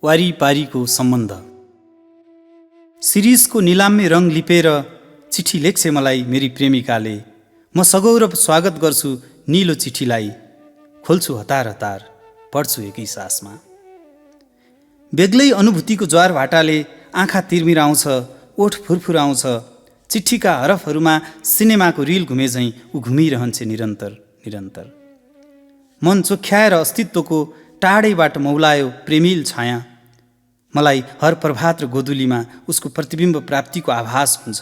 वारिपारिको सम्बन्ध। शिरीषको निलाम्य रङ लिपेर चिठी लेख्छे मलाई मेरी प्रेमिकाले। म सगौरव स्वागत गर्छु नीलो चिठीलाई। खोल्छु हतार हतार, पढ्छु एकै सासमा। बेग्लै अनुभूतिको ज्वार भाटाले आँखा तिर्मिराउँछ, ओठ फुरफुराउँछ। चिठीका हरफहरूमा सिनेमाको रिल घुमे झैँ ऊ घुमिरहन्छे निरन्तर निरन्तर। मन चोख्याएर अस्तित्वको टाढैबाट मौलायो प्रेमिल छाया। मलाई हर प्रभात र गोधुलीमा उसको प्रतिबिम्ब प्राप्तिको आभास हुन्छ।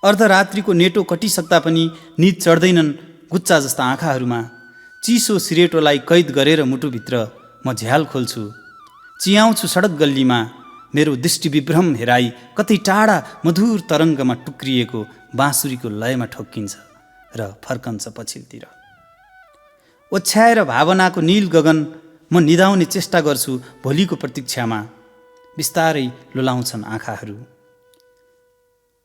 अर्धरात्रिको नेटो कटिसक्दा पनि निद चढ्दैनन् गुच्चा जस्ता आँखाहरूमा। चिसो सिरेटोलाई कैद गरेर मुटुभित्र म झ्याल खोल्छु। चियाउँछु सडक गल्लीमा, मेरो दृष्टिविभ्रम हेराई कतै टाढा मधुर तरङ्गमा टुक्रिएको बाँसुरीको लयमा ठोक्किन्छ र फर्कन्छ पछिल्तिर। ओछ्याएर भावनाको नील गगन म निदाउने चेष्टा गर्छु भोलिको प्रतीक्षामा। बिस्तारै लुलाउँछन् आँखाहरू।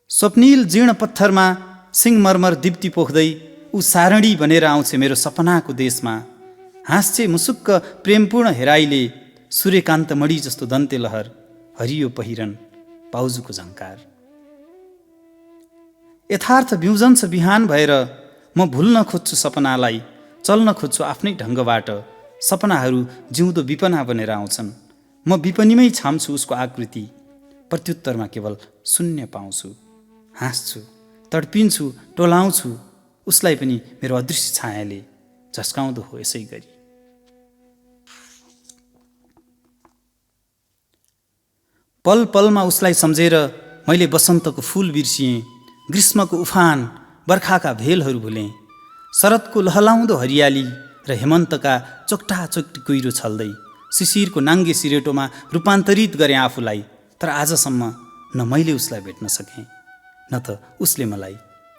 स्वप्निल जीर्ण पत्थरमा सिंहमर्मर दीप्ति पोख्दै ऊ सारणी बनेर आउँछ मेरो सपनाको देशमा। हाँस्छे मुसुक्क प्रेमपूर्ण हेराइले, सूर्यकान्त मणि जस्तो दन्ते लहर, हरियो पहिरन, पाउजुको झङ्कार। यथार्थ बिउजन्छ बिहान भएर, म भुल्न खोज्छु सपनालाई, चल्न खोज्छु आफ्नै ढङ्गबाट। सपनाहरू जिउँदो विपना बनेर आउँछन्। म विपनीमै छाम्छु उसको आकृति, प्रत्युत्तरमा केवल शून्य पाउँछु। हाँस्छु, तडपिन्छु, टोलाउँछु, उसलाई पनि मेरो अदृश्य छायाले झस्काउँदो हो यसै गरी। पल पलमा उसलाई सम्झेर मैले बसन्तको फूल बिर्सिएँ, ग्रीष्मको उफान, बर्खाका भेलहरू भुलेँ। शरतको लहलाउँदो हरियाली र हेमन्तका चोक्टा चोक्टी कुहिरो छल्दै शिशिरको नाङ्गे सिरेटोमा रूपान्तरित गरेँ आफूलाई। तर आजसम्म न मैले उसलाई भेट्न सकेँ, न त उसले मलाई।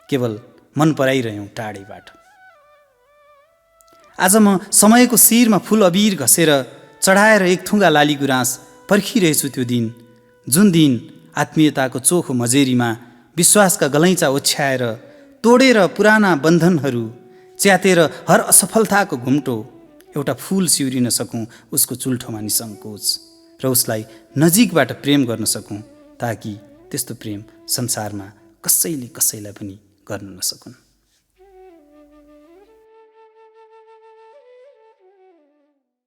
केवल मन पराइरह्यौँ टाढैबाट। आज म समयको शिरमा फुल अबिर घसेर चढाएर एक थुङ्गा लाली गुराँस पर्खिरहेछु त्यो दिन, जुन दिन आत्मीयताको चोखो मजेरीमा विश्वासका गलैँचा ओछ्याएर, तोडेर पुराना बन्धनहरू, च्यातेर हर असफलताको घुम्टो, एउटा फूल सिउरिन सकौँ उसको चुल्ठोमा निसङ्कोच र उसलाई नजिकबाट प्रेम गर्न सकौँ, ताकि त्यस्तो प्रेम संसारमा कसैले कसैलाई पनि गर्न नसकुन्।